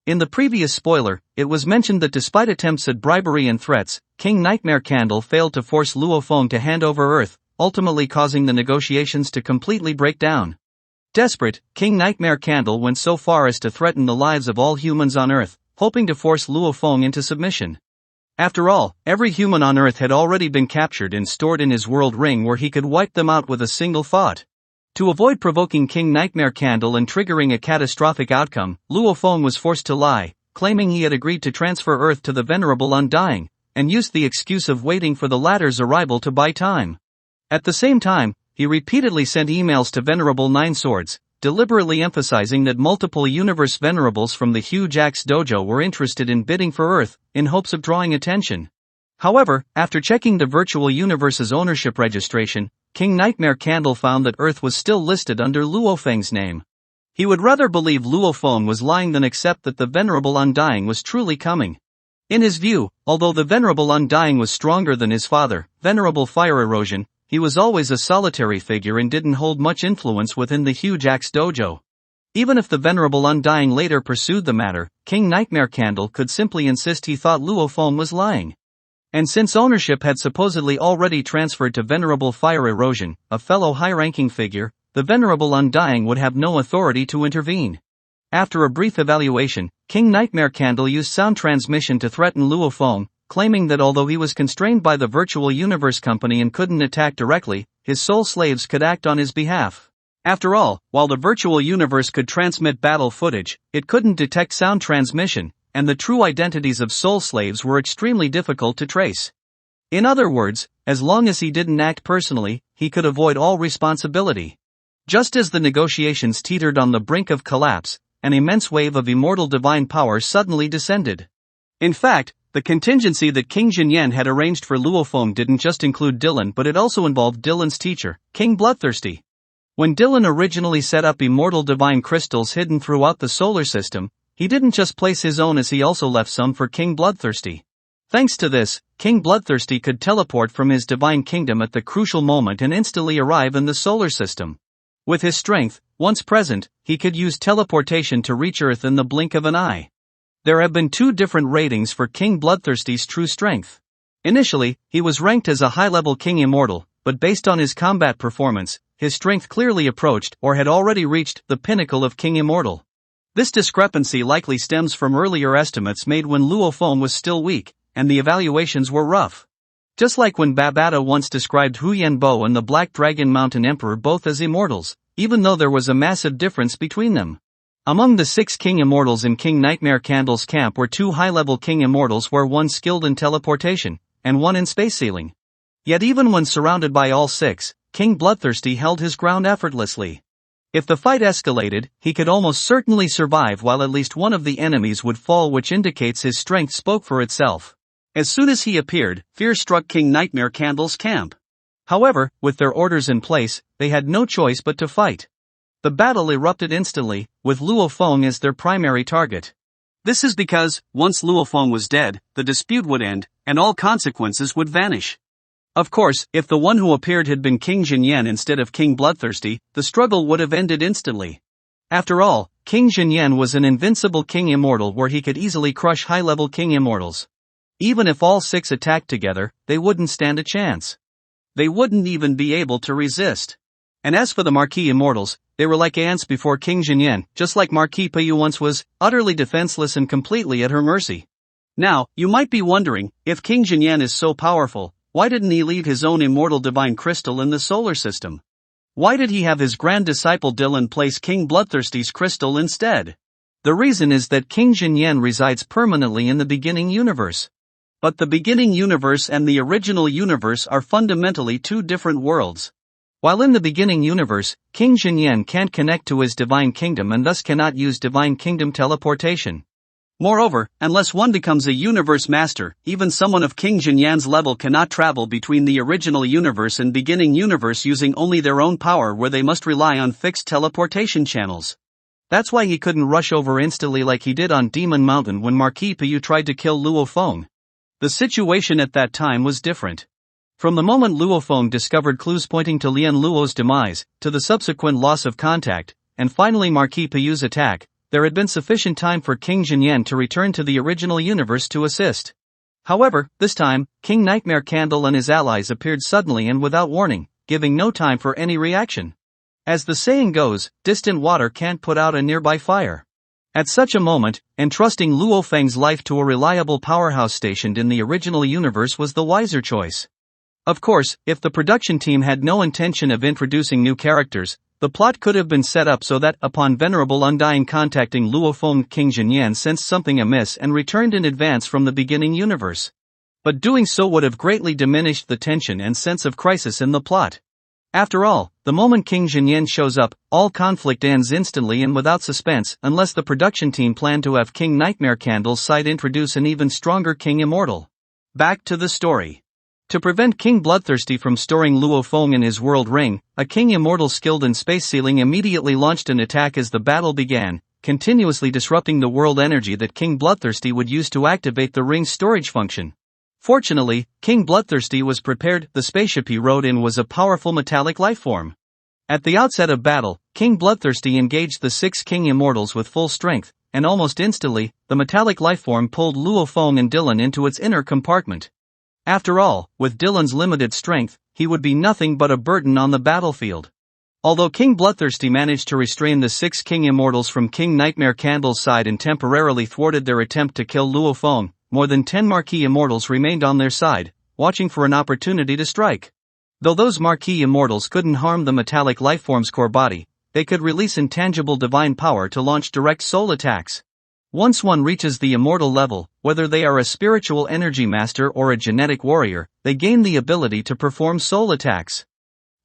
In the previous spoiler, it was mentioned that despite attempts at bribery and threats, King Nightmare Candle failed to force Luo Feng to hand over Earth, ultimately causing the negotiations to completely break down. Desperate, King Nightmare Candle went so far as to threaten the lives of all humans on Earth, hoping to force Luo Feng into submission. After all, every human on Earth had already been captured and stored in his world ring where he could wipe them out with a single thought. To avoid provoking King Nightmare Candle and triggering a catastrophic outcome, Luo Feng was forced to lie, claiming he had agreed to transfer Earth to the Venerable Undying, and used the excuse of waiting for the latter's arrival to buy time. At the same time, he repeatedly sent emails to Venerable Nine Swords, deliberately emphasizing that multiple universe venerables from the huge Axe Dojo were interested in bidding for Earth, in hopes of drawing attention. However, after checking the virtual universe's ownership registration, King Nightmare Candle found that Earth was still listed under Luo Feng's name. He would rather believe Luo Feng was lying than accept that the Venerable Undying was truly coming. In his view, although the Venerable Undying was stronger than his father, Venerable Fire Erosion, he was always a solitary figure and didn't hold much influence within the huge Axe Dojo. Even if the Venerable Undying later pursued the matter, King Nightmare Candle could simply insist he thought Luo Feng was lying. And since ownership had supposedly already transferred to Venerable Fire Erosion, a fellow high-ranking figure, the Venerable Undying would have no authority to intervene. After a brief evaluation, King Nightmare Candle used sound transmission to threaten Luo Feng, claiming that although he was constrained by the Virtual Universe Company and couldn't attack directly, his soul slaves could act on his behalf. After all, while the Virtual Universe could transmit battle footage, it couldn't detect sound transmission, and the true identities of soul slaves were extremely difficult to trace. In other words, as long as he didn't act personally, he could avoid all responsibility. Just as the negotiations teetered on the brink of collapse, an immense wave of immortal divine power suddenly descended. In fact, the contingency that King Jinyan had arranged for Luo Feng didn't just include Dylan, but it also involved Dylan's teacher, King Bloodthirsty. When Dylan originally set up immortal divine crystals hidden throughout the solar system, he didn't just place his own, as he also left some for King Bloodthirsty. Thanks to this, King Bloodthirsty could teleport from his divine kingdom at the crucial moment and instantly arrive in the solar system. With his strength, once present, he could use teleportation to reach Earth in the blink of an eye. There have been two different ratings for King Bloodthirsty's true strength. Initially, he was ranked as a high-level King Immortal, but based on his combat performance, his strength clearly approached or had already reached the pinnacle of King Immortal. This discrepancy likely stems from earlier estimates made when Luo Feng was still weak, and the evaluations were rough. Just like when Babata once described Huyan Bo and the Black Dragon Mountain Emperor both as immortals, even though there was a massive difference between them. Among the 6 King Immortals in King Nightmare Candle's camp were 2 high-level King Immortals, where one skilled in teleportation, and one in space sealing. Yet even when surrounded by all 6, King Bloodthirsty held his ground effortlessly. If the fight escalated, he could almost certainly survive while at least one of the enemies would fall, which indicates his strength spoke for itself. As soon as he appeared, fear struck King Nightmare Candle's camp. However, with their orders in place, they had no choice but to fight. The battle erupted instantly, with Luo Feng as their primary target. This is because, once Luo Feng was dead, the dispute would end, and all consequences would vanish. Of course, if the one who appeared had been King Jinyan instead of King Bloodthirsty, the struggle would have ended instantly. After all, King Jinyan was an invincible King Immortal where he could easily crush high-level King Immortals. Even if all 6 attacked together, they wouldn't stand a chance. They wouldn't even be able to resist. And as for the Marquis Immortals, they were like ants before King Jinyan, just like Marquis Payu once was, utterly defenseless and completely at her mercy. Now, you might be wondering, if King Jinyan is so powerful, why didn't he leave his own immortal divine crystal in the solar system? Why did he have his grand disciple Dylan place King Bloodthirsty's crystal instead? The reason is that King Jinyan resides permanently in the beginning universe. But the beginning universe and the original universe are fundamentally 2 different worlds. While in the beginning universe, King Jinyan can't connect to his divine kingdom and thus cannot use divine kingdom teleportation. Moreover, unless one becomes a universe master, even someone of King Jinyan's level cannot travel between the original universe and beginning universe using only their own power, where they must rely on fixed teleportation channels. That's why he couldn't rush over instantly like he did on Demon Mountain when Marquis Payu tried to kill Luo Feng. The situation at that time was different. From the moment Luo Feng discovered clues pointing to Lian Luo's demise, to the subsequent loss of contact, and finally Marquis Payu's attack, there had been sufficient time for King Jinyan to return to the original universe to assist. However, this time, King Nightmare Candle and his allies appeared suddenly and without warning, giving no time for any reaction. As the saying goes, distant water can't put out a nearby fire. At such a moment, entrusting Luo Feng's life to a reliable powerhouse stationed in the original universe was the wiser choice. Of course, if the production team had no intention of introducing new characters, the plot could have been set up so that, upon Venerable Undying contacting Luo Feng, King Jinyan sensed something amiss and returned in advance from the beginning universe. But doing so would have greatly diminished the tension and sense of crisis in the plot. After all, the moment King Jinyan shows up, all conflict ends instantly and without suspense, unless the production team planned to have King Nightmare Candle's side introduce an even stronger King Immortal. Back to the story. To prevent King Bloodthirsty from storing Luo Feng in his world ring, a King Immortal skilled in space sealing immediately launched an attack as the battle began, continuously disrupting the world energy that King Bloodthirsty would use to activate the ring's storage function. Fortunately, King Bloodthirsty was prepared. The spaceship he rode in was a powerful metallic lifeform. At the outset of battle, King Bloodthirsty engaged the 6 King Immortals with full strength, and almost instantly, the metallic lifeform pulled Luo Feng and Dylan into its inner compartment. After all, with Dylan's limited strength, he would be nothing but a burden on the battlefield. Although King Bloodthirsty managed to restrain the 6 King Immortals from King Nightmare Candle's side and temporarily thwarted their attempt to kill Luo Feng, more than 10 Marquee Immortals remained on their side, watching for an opportunity to strike. Though those Marquee Immortals couldn't harm the metallic lifeform's core body, they could release intangible divine power to launch direct soul attacks. Once one reaches the immortal level, whether they are a spiritual energy master or a genetic warrior, they gain the ability to perform soul attacks.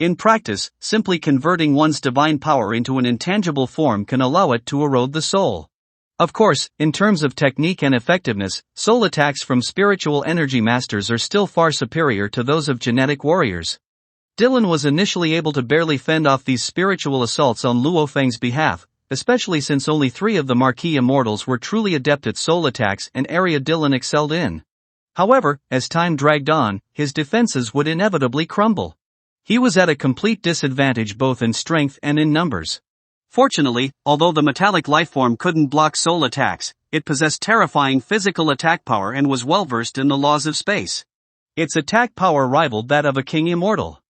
In practice, simply converting one's divine power into an intangible form can allow it to erode the soul. Of course, in terms of technique and effectiveness, soul attacks from spiritual energy masters are still far superior to those of genetic warriors. Dylan was initially able to barely fend off these spiritual assaults on Luo Feng's behalf, especially since only 3 of the Marquee Immortals were truly adept at soul attacks, an area Dylan excelled in. However, as time dragged on, his defenses would inevitably crumble. He was at a complete disadvantage both in strength and in numbers. Fortunately, although the metallic lifeform couldn't block soul attacks, it possessed terrifying physical attack power and was well versed in the laws of space. Its attack power rivaled that of a King Immortal.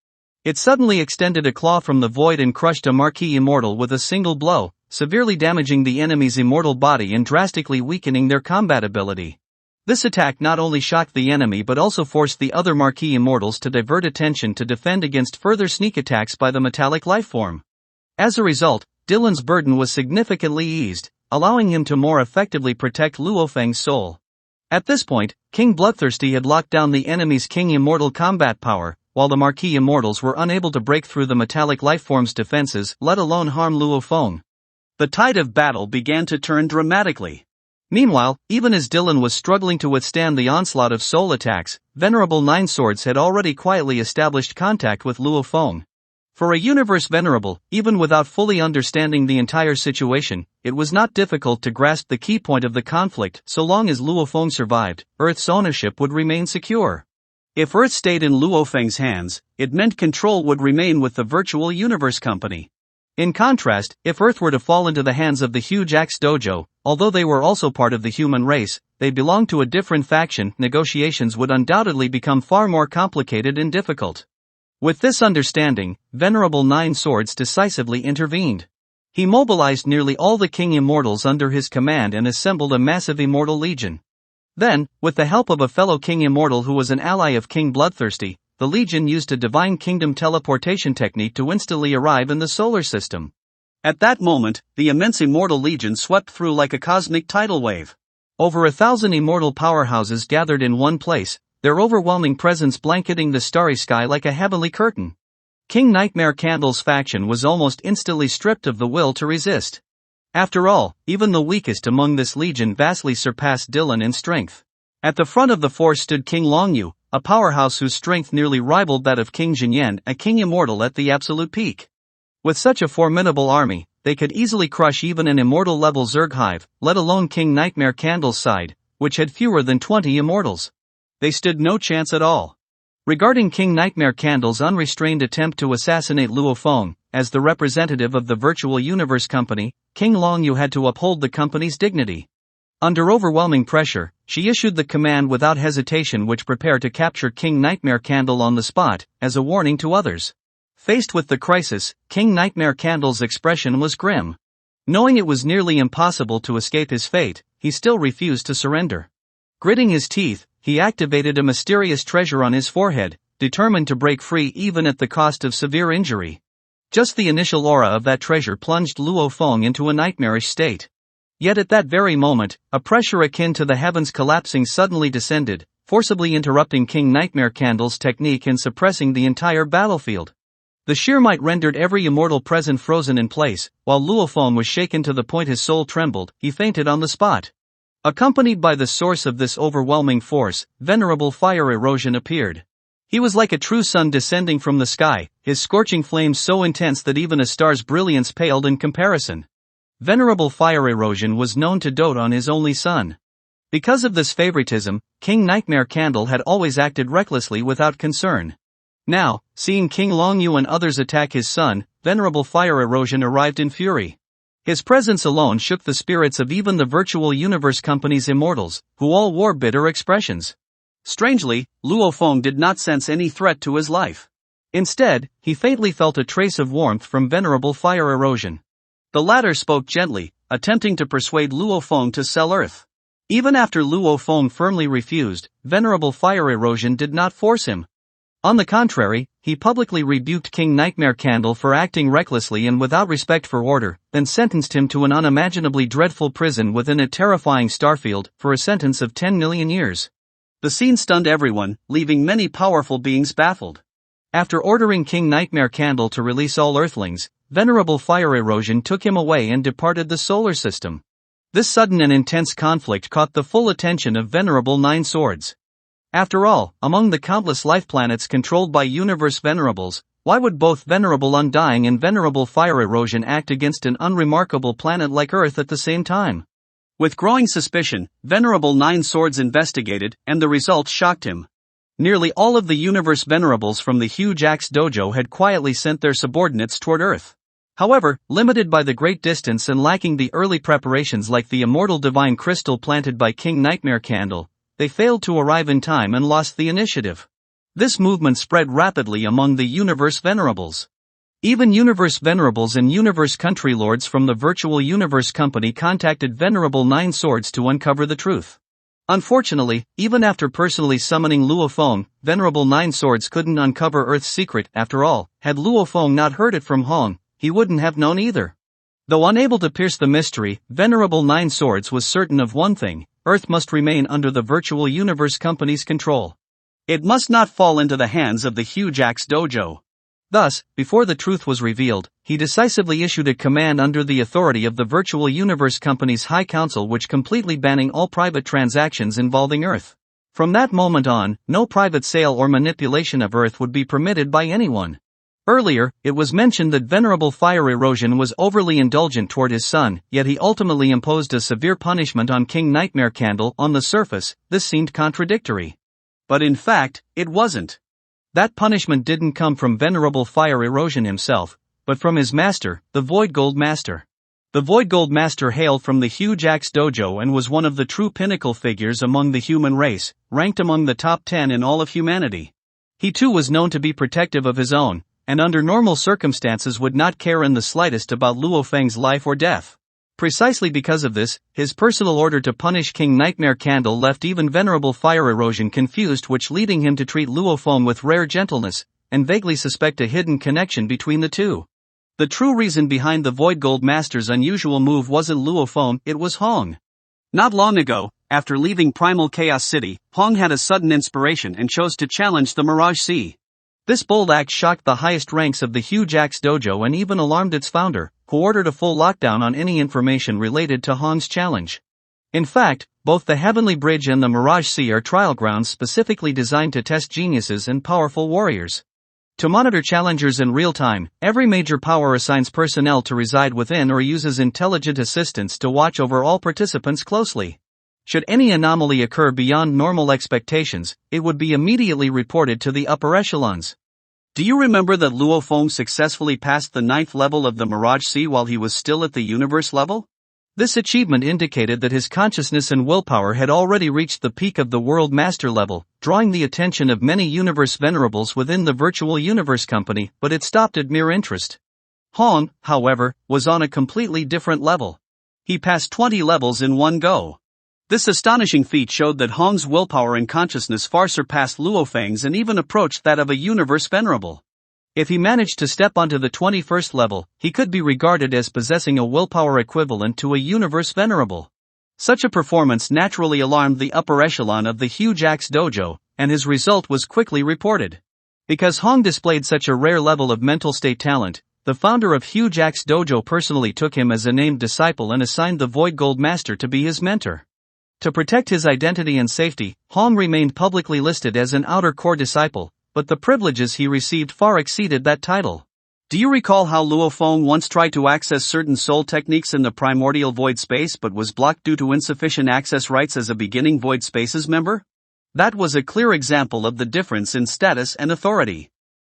It suddenly extended a claw from the void and crushed a Marquee Immortal with a single blow, severely damaging the enemy's immortal body and drastically weakening their combat ability. This attack not only shocked the enemy but also forced the other Marquee Immortals to divert attention to defend against further sneak attacks by the metallic lifeform. As a result, Dylan's burden was significantly eased, allowing him to more effectively protect Luo Feng's soul. At this point, King Bloodthirsty had locked down the enemy's King Immortal combat power, while the Marquee Immortals were unable to break through the metallic lifeform's defenses, let alone harm Luo Feng. The tide of battle began to turn dramatically. Meanwhile, even as Dylan was struggling to withstand the onslaught of soul attacks, Venerable Nine Swords had already quietly established contact with Luo Feng. For a universe venerable, even without fully understanding the entire situation, it was not difficult to grasp the key point of the conflict. So long as Luo Feng survived, Earth's ownership would remain secure. If Earth stayed in Luo Feng's hands, it meant control would remain with the virtual universe company. In contrast, if Earth were to fall into the hands of the huge Axe Dojo, although they were also part of the human race, they belonged to a different faction. Negotiations would undoubtedly become far more complicated and difficult. With this understanding, Venerable Nine Swords decisively intervened. He mobilized nearly all the King Immortals under his command and assembled a massive Immortal Legion. Then, with the help of a fellow King Immortal who was an ally of King Bloodthirsty, the Legion used a Divine Kingdom teleportation technique to instantly arrive in the solar system. At that moment, the immense Immortal Legion swept through like a cosmic tidal wave. Over 1,000 immortal powerhouses gathered in one place, their overwhelming presence blanketing the starry sky like a heavenly curtain. King Nightmare Candle's faction was almost instantly stripped of the will to resist. After all, even the weakest among this legion vastly surpassed Dylan in strength. At the front of the force stood King Longyu, a powerhouse whose strength nearly rivaled that of King Jinyan, a King Immortal at the absolute peak. With such a formidable army, they could easily crush even an immortal-level Zerg hive, let alone King Nightmare Candle's side, which had fewer than 20 immortals. They stood no chance at all. Regarding King Nightmare Candle's unrestrained attempt to assassinate Luo Feng, as the representative of the Virtual Universe Company, King Longyu had to uphold the company's dignity. Under overwhelming pressure, she issued the command without hesitation, which prepare to capture King Nightmare Candle on the spot, as a warning to others. Faced with the crisis, King Nightmare Candle's expression was grim. Knowing it was nearly impossible to escape his fate, he still refused to surrender. Gritting his teeth, he activated a mysterious treasure on his forehead, determined to break free even at the cost of severe injury. Just the initial aura of that treasure plunged Luo Feng into a nightmarish state. Yet at that very moment, a pressure akin to the heavens collapsing suddenly descended, forcibly interrupting King Nightmare Candle's technique and suppressing the entire battlefield. The sheer might rendered every immortal present frozen in place, while Luo Feng was shaken to the point his soul trembled, he fainted on the spot. Accompanied by the source of this overwhelming force, Venerable Fire Erosion appeared. He was like a true sun descending from the sky, his scorching flames so intense that even a star's brilliance paled in comparison. Venerable Fire Erosion was known to dote on his only son. Because of this favoritism, King Nightmare Candle had always acted recklessly without concern. Now, seeing King Longyu and others attack his son, Venerable Fire Erosion arrived in fury. His presence alone shook the spirits of even the Virtual Universe Company's immortals, who all wore bitter expressions. Strangely, Luo Feng did not sense any threat to his life. Instead, he faintly felt a trace of warmth from Venerable Fire Erosion. The latter spoke gently, attempting to persuade Luo Feng to sell Earth. Even after Luo Feng firmly refused, Venerable Fire Erosion did not force him. On the contrary, he publicly rebuked King Nightmare Candle for acting recklessly and without respect for order, then sentenced him to an unimaginably dreadful prison within a terrifying starfield, for a sentence of 10 million years. The scene stunned everyone, leaving many powerful beings baffled. After ordering King Nightmare Candle to release all Earthlings, Venerable Fire Erosion took him away and departed the solar system. This sudden and intense conflict caught the full attention of Venerable Nine Swords. After all, among the countless life planets controlled by universe venerables, why would both Venerable Undying and Venerable Fire Erosion act against an unremarkable planet like Earth at the same time? With growing suspicion, Venerable Nine Swords investigated, and the results shocked him. Nearly all of the universe venerables from the Huge Axe Dojo had quietly sent their subordinates toward Earth. However, limited by the great distance and lacking the early preparations like the immortal divine crystal planted by King Nightmare Candle, they failed to arrive in time and lost the initiative. This movement spread rapidly among the universe venerables. Even universe venerables and universe country lords from the Virtual Universe Company contacted Venerable Nine Swords to uncover the truth. Unfortunately, even after personally summoning Luo Feng, Venerable Nine Swords couldn't uncover Earth's secret. After all, had Luo Feng not heard it from Hong, he wouldn't have known either. Though unable to pierce the mystery, Venerable Nine Swords was certain of one thing: Earth must remain under the Virtual Universe Company's control. It must not fall into the hands of the Huge Axe Dojo. Thus, before the truth was revealed, he decisively issued a command under the authority of the Virtual Universe Company's High Council, which completely banning all private transactions involving Earth. From that moment on, no private sale or manipulation of Earth would be permitted by anyone. Earlier, it was mentioned that Venerable Fire Erosion was overly indulgent toward his son, yet he ultimately imposed a severe punishment on King Nightmare Candle. On the surface, this seemed contradictory. But in fact, it wasn't. That punishment didn't come from Venerable Fire Erosion himself, but from his master, the Void Gold Master. The Void Gold Master hailed from the Huge Axe Dojo and was one of the true pinnacle figures among the human race, ranked among the top 10 in all of humanity. He too was known to be protective of his own, and under normal circumstances would not care in the slightest about Luo Feng's life or death. Precisely because of this, his personal order to punish King Nightmare Candle left even Venerable Fire Erosion confused, which leading him to treat Luo Feng with rare gentleness, and vaguely suspect a hidden connection between the two. The true reason behind the Void Gold Master's unusual move wasn't Luo Feng, it was Hong. Not long ago, after leaving Primal Chaos City, Hong had a sudden inspiration and chose to challenge the Mirage Sea. This bold act shocked the highest ranks of the Huge Axe Dojo and even alarmed its founder, who ordered a full lockdown on any information related to Hong's challenge. In fact, both the Heavenly Bridge and the Mirage Sea are trial grounds specifically designed to test geniuses and powerful warriors. To monitor challengers in real time, every major power assigns personnel to reside within or uses intelligent assistants to watch over all participants closely. Should any anomaly occur beyond normal expectations, it would be immediately reported to the upper echelons. Do you remember that Luo Feng successfully passed the 9th level of the Mirage Sea while he was still at the universe level? This achievement indicated that his consciousness and willpower had already reached the peak of the World Master level, drawing the attention of many universe venerables within the Virtual Universe Company, but it stopped at mere interest. Hong, however, was on a completely different level. He passed 20 levels in one go. This astonishing feat showed that Hong's willpower and consciousness far surpassed Luofeng's and even approached that of a universe venerable. If he managed to step onto the 21st level, he could be regarded as possessing a willpower equivalent to a universe venerable. Such a performance naturally alarmed the upper echelon of the Huge Axe Dojo, and his result was quickly reported. Because Hong displayed such a rare level of mental state talent, the founder of Huge Axe Dojo personally took him as a named disciple and assigned the Void Gold Master to be his mentor. To protect his identity and safety, Hong remained publicly listed as an outer core disciple, but the privileges he received far exceeded that title. Do you recall how Luo Feng once tried to access certain soul techniques in the primordial void space but was blocked due to insufficient access rights as a beginning void spaces member? That was a clear example of the difference in status and authority.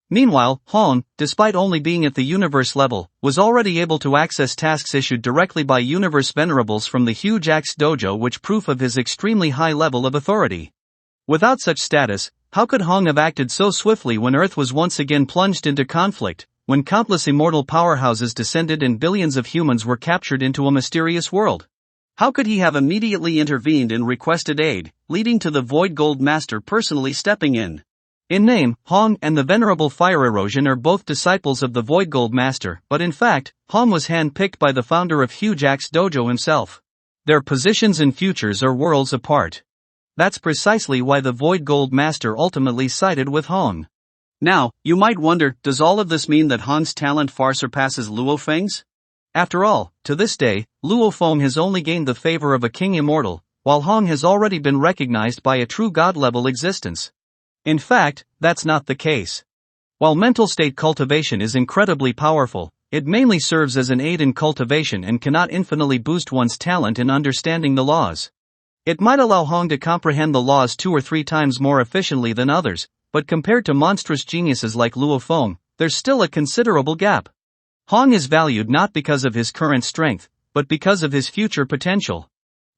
Meanwhile, Hong, despite only being at the universe level, was already able to access tasks issued directly by universe venerables from the Huge Axe Dojo, which proof of his extremely high level of authority. Without such status, how could Hong have acted so swiftly when Earth was once again plunged into conflict, when countless immortal powerhouses descended and billions of humans were captured into a mysterious world? How could he have immediately intervened and requested aid, leading to the Void Gold Master personally stepping in? In name, Hong and the Venerable Fire Erosion are both disciples of the Void Gold Master, but in fact, Hong was hand-picked by the founder of Huge Axe Dojo himself. Their positions and futures are worlds apart. That's precisely why the Void Gold Master ultimately sided with Hong. Now, you might wonder, does all of this mean that Hong's talent far surpasses Luo Feng's? After all, to this day, Luo Feng has only gained the favor of a king immortal, while Hong has already been recognized by a true god-level existence. In fact, that's not the case. While mental state cultivation is incredibly powerful, it mainly serves as an aid in cultivation and cannot infinitely boost one's talent in understanding the laws. It might allow Hong to comprehend the laws 2 or 3 times more efficiently than others, but compared to monstrous geniuses like Luo Feng, there's still a considerable gap. Hong is valued not because of his current strength, but because of his future potential.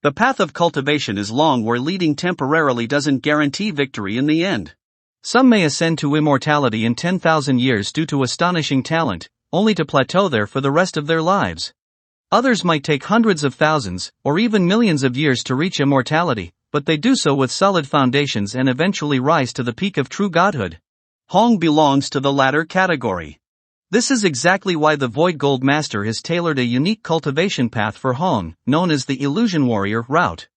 The path of cultivation is long where leading temporarily doesn't guarantee victory in the end. Some may ascend to immortality in 10,000 years due to astonishing talent, only to plateau there for the rest of their lives. Others might take hundreds of thousands, or even millions of years to reach immortality, but they do so with solid foundations and eventually rise to the peak of true godhood. Hong belongs to the latter category. This is exactly why the Void Gold Master has tailored a unique cultivation path for Hong, known as the Illusion Warrior route.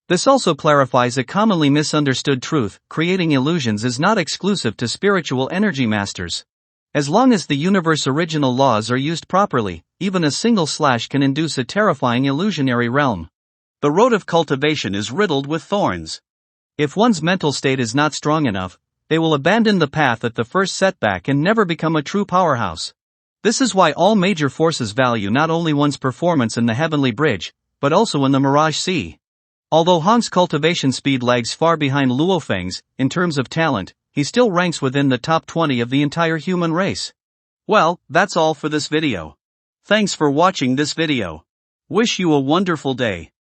This also clarifies a commonly misunderstood truth: creating illusions is not exclusive to spiritual energy masters. As long as the universe's original laws are used properly, even a single slash can induce a terrifying illusionary realm. The road of cultivation is riddled with thorns. If one's mental state is not strong enough, they will abandon the path at the first setback and never become a true powerhouse. This is why all major forces value not only one's performance in the Heavenly Bridge, but also in the Mirage Sea. Although Hong's cultivation speed lags far behind Luo Feng's, in terms of talent, he still ranks within the top 20 of the entire human race. Well, that's all for this video. Thanks for watching this video. Wish you a wonderful day.